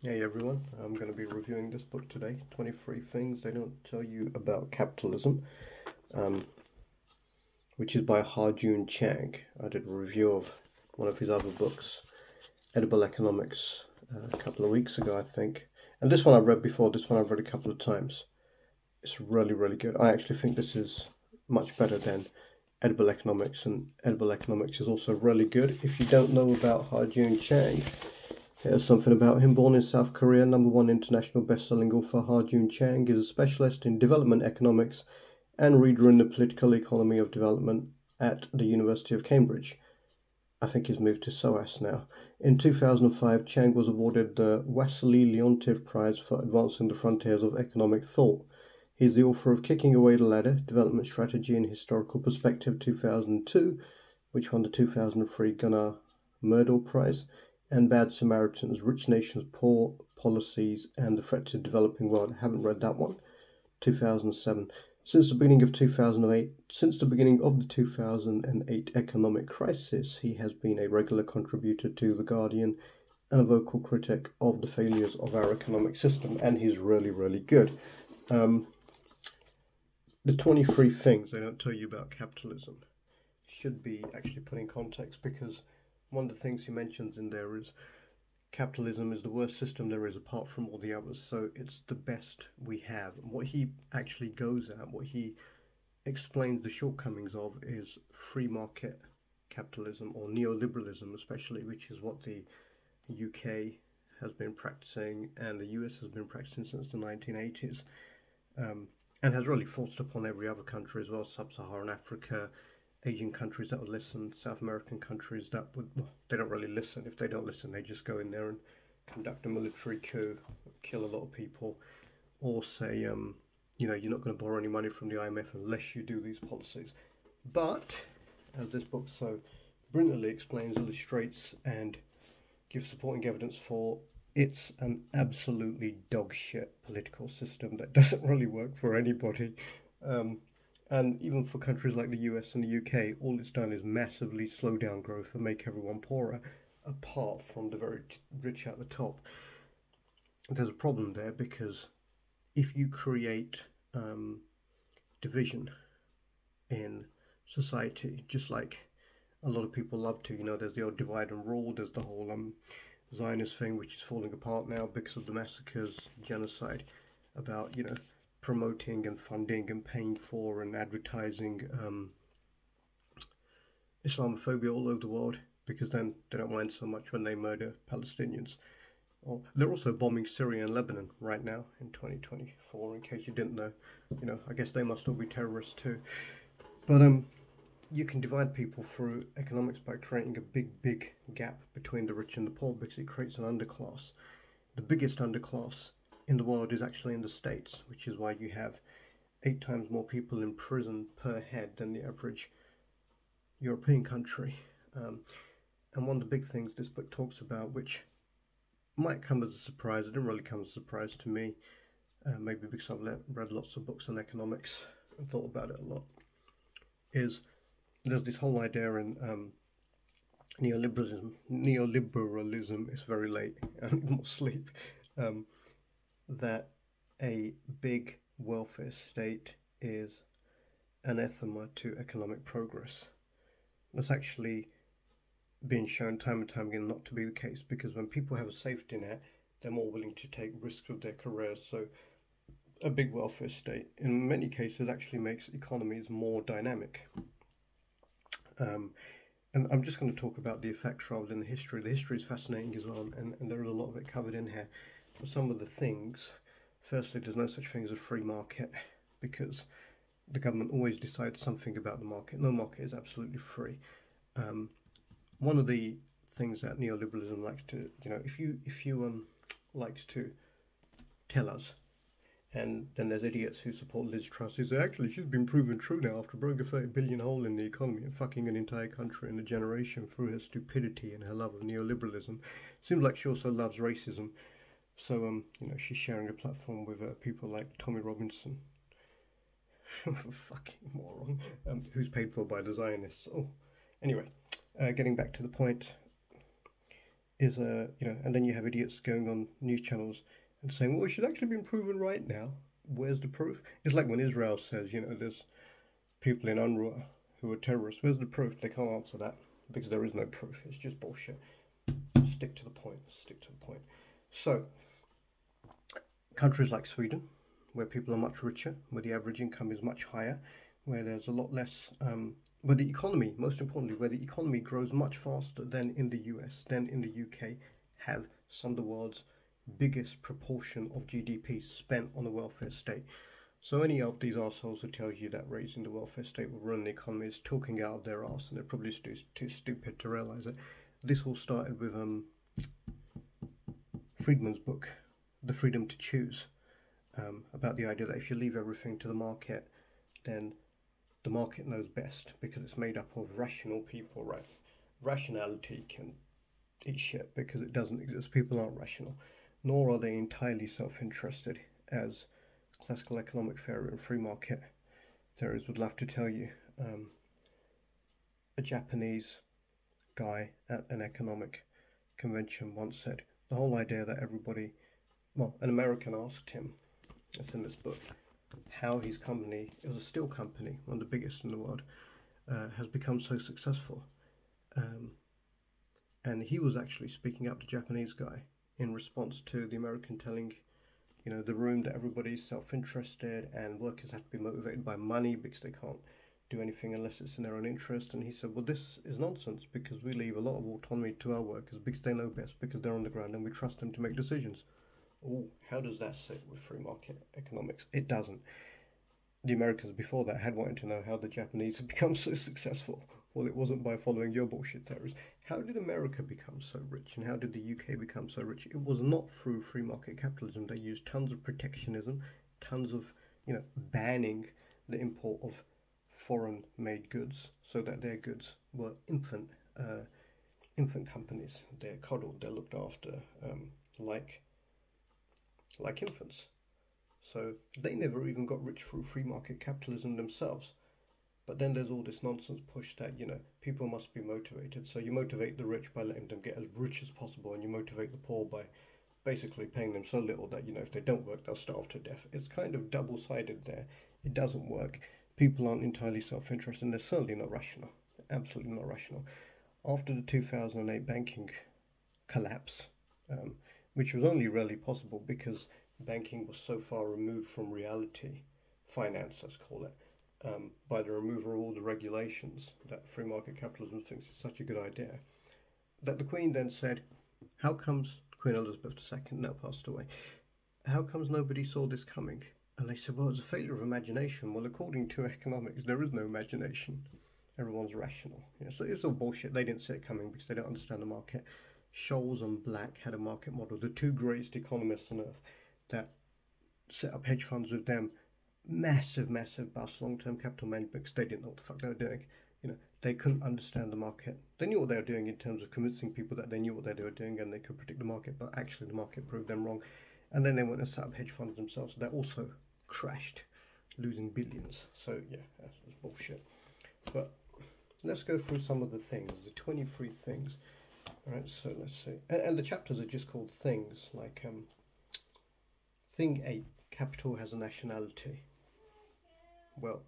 Hey everyone, I'm going to be reviewing this book today, 23 Things They Don't Tell You About Capitalism, um, which is by Ha-Joon Chang. I did a review of one of his other books, Edible Economics, a couple of weeks ago, I think. And this one I've read before, this one I've read a couple of times. It's really, really good. I actually think this is much better than Edible Economics, and Edible Economics is also really good. If you don't know about Ha-Joon Chang, here's something about him. Born in South Korea, #1 international best-selling author Ha-Joon Chang is a specialist in development economics and reader in the political economy of development at the University of Cambridge. I think he's moved to SOAS now. In 2005, Chang was awarded the Wassily Leontief Prize for advancing the frontiers of economic thought. He's the author of Kicking Away the Ladder, Development Strategy in Historical Perspective 2002, which won the 2003 Gunnar Myrdal Prize, and Bad Samaritans, Rich Nations, Poor Policies, and the Threat to the Developing World. I haven't read that one. 2007. Since the beginning of the 2008 economic crisis, he has been a regular contributor to The Guardian and a vocal critic of the failures of our economic system, and he's really, really good. The 23 things they don't tell you about capitalism should be actually put in context, because one of the things he mentions in there is capitalism is the worst system there is apart from all the others, so it's the best we have. And what he actually goes at, what he explains the shortcomings of, is free market capitalism, or neoliberalism especially, which is what the UK has been practicing and the US has been practicing since the 1980s, and has really forced upon every other country as well. Sub-Saharan Africa, Asian countries that would listen, South American countries that would, well, they don't really listen. If they don't listen, they just go in there and conduct a military coup, kill a lot of people, or say, you're not going to borrow any money from the IMF unless you do these policies. But, as this book so brilliantly explains, illustrates, and gives supporting evidence for, it's an absolutely dog shit political system that doesn't really work for anybody. And even for countries like the US and the UK, all it's done is massively slow down growth and make everyone poorer, apart from the very rich at the top. There's a problem there, because if you create division in society, just like a lot of people love to, there's the old divide and rule, there's the whole Zionist thing, which is falling apart now because of the massacres, genocide, about, promoting and funding and paying for and advertising Islamophobia all over the world, because then they don't mind so much when they murder Palestinians. Or they're also bombing Syria and Lebanon right now in 2024, in case you didn't know. I guess they must all be terrorists too. But you can divide people through economics by creating a big gap between the rich and the poor, because it creates an underclass. The biggest underclass in the world is actually in the States, which is why you have 8 times more people in prison per head than the average European country. And one of the big things this book talks about, which might come as a surprise, it didn't really come as a surprise to me, maybe because I've read lots of books on economics and thought about it a lot, is there's this whole idea in neoliberalism, it's very late, I need more sleep, that a big welfare state is anathema to economic progress. That's actually been shown time and time again not to be the case, because when people have a safety net, they're more willing to take risks with their careers. So a big welfare state in many cases actually makes economies more dynamic. And I'm just going to talk about the effects rather than the history. The history is fascinating as well, and there is a lot of it covered in here. But some of the things, firstly, there's no such thing as a free market, because the government always decides something about the market. No market is absolutely free. One of the things that neoliberalism likes to, if you likes to tell us, and then there's idiots who support Liz Truss who say, actually, she's been proven true now after blowing a 30 billion hole in the economy and fucking an entire country in a generation through her stupidity and her love of neoliberalism. Seems like she also loves racism. So, she's sharing a platform with people like Tommy Robinson, fucking moron, who's paid for by the Zionists. Oh, anyway, getting back to the point, is and then you have idiots going on news channels and saying, well, it should actually been proven right now. Where's the proof? It's like when Israel says, there's people in UNRWA who are terrorists. Where's the proof? They can't answer that because there is no proof. It's just bullshit. Stick to the point. Stick to the point. So, countries like Sweden, where people are much richer, where the average income is much higher, where there's a lot less, where the economy, most importantly, where the economy grows much faster than in the US, than in the UK, have some of the world's biggest proportion of GDP spent on the welfare state. So any of these assholes who tells you that raising the welfare state will run the economy is talking out of their arse, and they're probably too stupid to realise it. This all started with Friedman's book, The Freedom to Choose, about the idea that if you leave everything to the market, then the market knows best because it's made up of rational people, right? Rationality can eat shit because it doesn't exist. People aren't rational, nor are they entirely self-interested, as classical economic theory and free market theories would love to tell you. A Japanese guy at an economic convention once said the whole idea that everybody, well, an American asked him, it's in this book, how his company, it was a steel company, one of the biggest in the world, has become so successful. And he was actually speaking up to the Japanese guy in response to the American telling, the room that everybody's self-interested and workers have to be motivated by money because they can't do anything unless it's in their own interest. And he said, well, this is nonsense because we leave a lot of autonomy to our workers because they know best, because they're on the ground and we trust them to make decisions. Oh, how does that sit with free market economics? It doesn't. The Americans before that had wanted to know how the Japanese had become so successful. Well, it wasn't by following your bullshit theories. How did America become so rich, and how did the UK become so rich? It was not through free market capitalism. They used tons of protectionism, tons of, banning the import of foreign-made goods so that their goods were infant companies. They're coddled, they're looked after like infants. So they never even got rich through free market capitalism themselves. But then there's all this nonsense push that, people must be motivated. So you motivate the rich by letting them get as rich as possible, and you motivate the poor by basically paying them so little that, if they don't work, they'll starve to death. It's kind of double-sided there. It doesn't work. People aren't entirely self-interested, and they're certainly not rational. Absolutely not rational. After the 2008 banking collapse, which was only really possible because banking was so far removed from reality, finance, let's call it, by the removal of all the regulations that free market capitalism thinks is such a good idea, that the Queen then said, how comes, Queen Elizabeth II now passed away, how comes nobody saw this coming? And they said, well, it's a failure of imagination. Well, according to economics, there is no imagination. Everyone's rational. So it's all bullshit. They didn't see it coming because they don't understand the market. Scholes and Black had a market model, the two greatest economists on earth, that set up hedge funds with them. Massive bust, long-term capital management, because they didn't know what the fuck they were doing. They couldn't understand the market. They knew what they were doing in terms of convincing people that they knew what they were doing and they could predict the market, but actually the market proved them wrong. And then they went and set up hedge funds themselves. That also crashed, losing billions. So yeah, that's bullshit. But let's go through some of the things, the 23 things. All right, so let's see. And the chapters are just called things, like Thing 8, capital has a nationality. Well,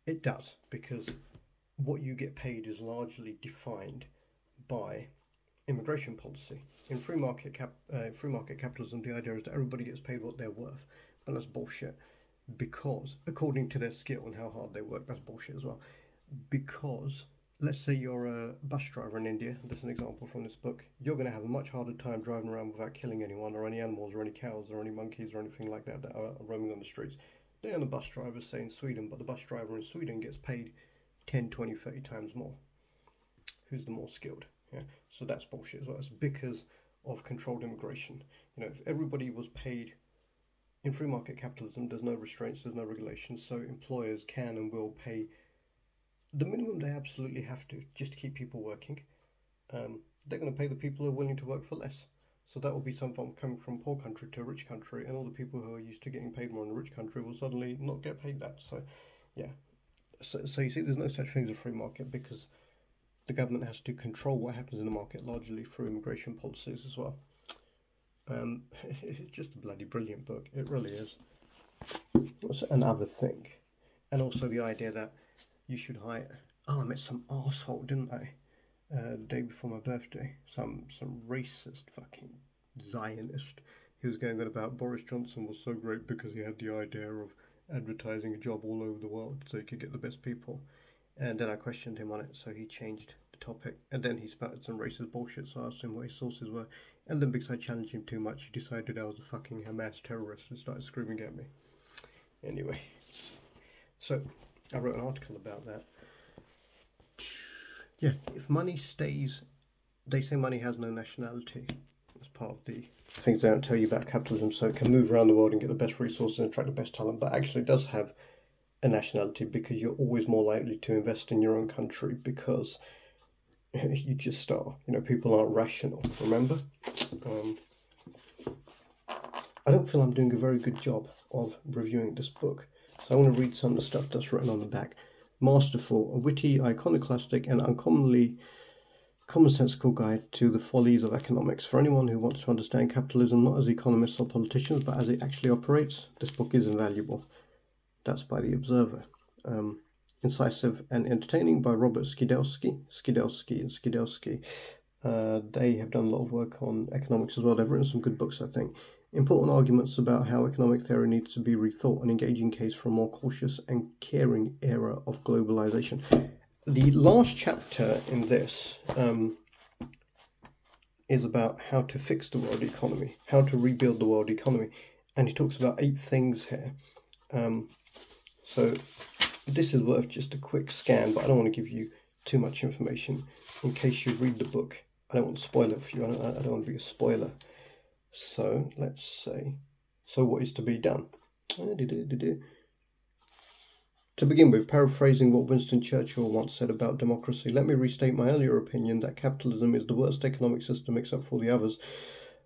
it does, because what you get paid is largely defined by immigration policy. In free market capitalism, the idea is that everybody gets paid what they're worth, but that's bullshit. Because according to their skill and how hard they work, that's bullshit as well. Because let's say you're a bus driver in India, that's an example from this book, you're going to have a much harder time driving around without killing anyone or any animals or any cows or any monkeys or anything like that that are roaming on the streets than the bus driver, say, in Sweden. But the bus driver in Sweden gets paid 10, 20, 30 times more. Who's the more skilled? Yeah, so that's bullshit as well. It's because of controlled immigration. If everybody was paid in free market capitalism, there's no restraints, there's no regulations, so employers can and will pay the minimum they absolutely have to just to keep people working. They're going to pay the people who are willing to work for less. So that will be someone coming from a poor country to a rich country, and all the people who are used to getting paid more in a rich country will suddenly not get paid that. So yeah, so you see, there's no such thing as a free market because the government has to control what happens in the market largely through immigration policies as well. It's just a bloody brilliant book. It really is. What's another thing? And also the idea that you should hire. Oh, I met some arsehole, didn't I? The day before my birthday. Some racist fucking Zionist. He was going on about Boris Johnson was so great because he had the idea of advertising a job all over the world so he could get the best people. And then I questioned him on it, so he changed the topic. And then he spouted some racist bullshit, so I asked him what his sources were. And then because I challenged him too much, he decided I was a fucking Hamas terrorist and started screaming at me. Anyway, so I wrote an article about that. Yeah, if money stays, they say money has no nationality. That's part of the things they don't tell you about capitalism. So it can move around the world and get the best resources and attract the best talent, but actually it does have a nationality because you're always more likely to invest in your own country because you just are. You know, people aren't rational, remember? I don't feel I'm doing a very good job of reviewing this book, so I want to read some of the stuff that's written on the back. Masterful, a witty, iconoclastic, and uncommonly commonsensical guide to the follies of economics. For anyone who wants to understand capitalism not as economists or politicians, but as it actually operates, this book is invaluable. That's by The Observer. Incisive and entertaining by Robert Skidelsky. They have done a lot of work on economics as well. They've written some good books, I think. Important arguments about how economic theory needs to be rethought, an engaging case for a more cautious and caring era of globalization. The last chapter in this is about how to fix the world economy, how to rebuild the world economy. And he talks about 8 things here. So this is worth just a quick scan, but I don't want to give you too much information in case you read the book. I don't want to spoil it for you. I don't want to be a spoiler. So let's say, so what is to be done? To begin with, paraphrasing what Winston Churchill once said about democracy, let me restate my earlier opinion that capitalism is the worst economic system except for the others.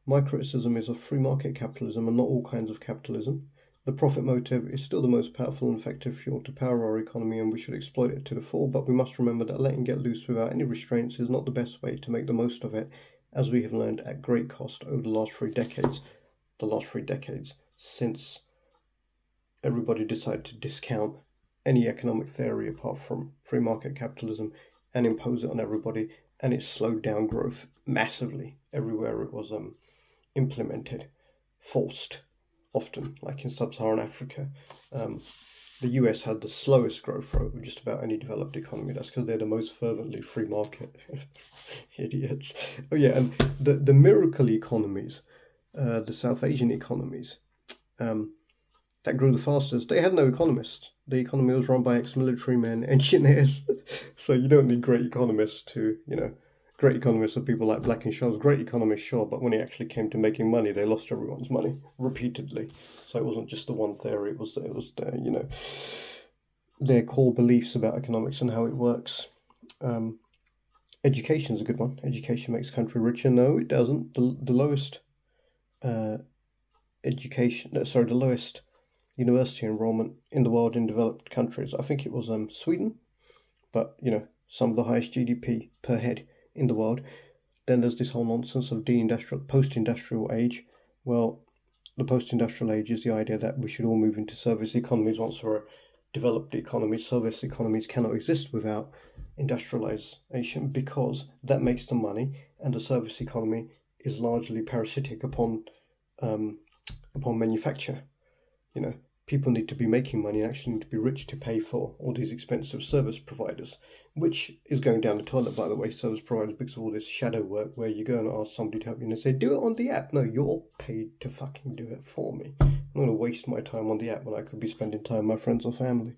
My criticism is of free market capitalism and not all kinds of capitalism. The profit motive is still the most powerful and effective fuel to power our economy, and we should exploit it to the full, but we must remember that letting get loose without any restraints is not the best way to make the most of it, as we have learned at great cost over the last 3 decades. The last 3 decades since everybody decided to discount any economic theory apart from free market capitalism and impose it on everybody, and it slowed down growth massively everywhere it was implemented, forced, often, like in sub-Saharan Africa. The US had the slowest growth rate of just about any developed economy. That's because they're the most fervently free market. Idiots. Oh yeah, and the miracle economies, the South Asian economies, that grew the fastest, they had no economists. The economy was run by ex-military men, engineers. So you don't need great economists to, great economists are people like Black and Scholes. Great economists, sure, but when it actually came to making money, they lost everyone's money repeatedly. So it wasn't just the one theory, it was their core beliefs about economics and how it works. Education is a good one. Education makes a country richer. No, it doesn't. The lowest the lowest university enrollment in the world in developed countries, I think it was Sweden, but some of the highest GDP per head in the world. Then there's this whole nonsense of post-industrial age. Well, the post-industrial age is the idea that we should all move into service economies once we're a developed economy. Service economies cannot exist without industrialization because that makes the money, and the service economy is largely parasitic upon manufacture. People need to be making money and actually need to be rich to pay for all these expensive service providers, which is going down the toilet, by the way, service providers, because of all this shadow work where you go and ask somebody to help you and they say, do it on the app. No, you're paid to fucking do it for me. I'm going to waste my time on the app when I could be spending time with my friends or family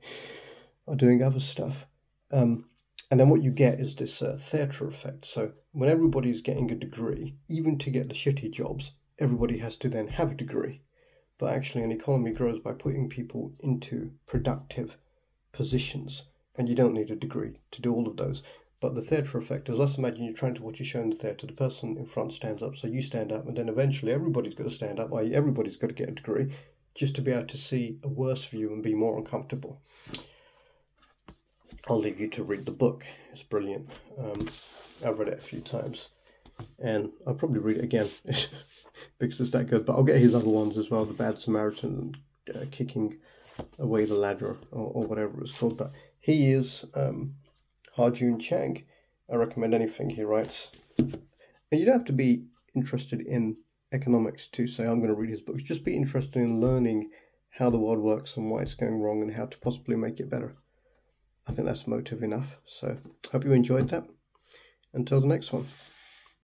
or doing other stuff. And then what you get is this theatre effect. So when everybody's getting a degree, even to get the shitty jobs, everybody has to then have a degree. But actually an economy grows by putting people into productive positions, and you don't need a degree to do all of those. But the theatre effect is, let's imagine you're trying to watch a show in the theatre, the person in front stands up, so you stand up, and then eventually everybody's got to stand up, i.e. everybody's got to get a degree, just to be able to see a worse view and be more uncomfortable. I'll leave you to read the book. It's brilliant. I've read it a few times, and I'll probably read it again because it's that good. But I'll get his other ones as well, The Bad Samaritan, Kicking Away the Ladder, or whatever it's called. But he is Ha-Joon Chang. I recommend anything he writes. And you don't have to be interested in economics to say, I'm going to read his books. Just be interested in learning how the world works and why it's going wrong and how to possibly make it better. I think that's motive enough. So, hope you enjoyed that. Until the next one.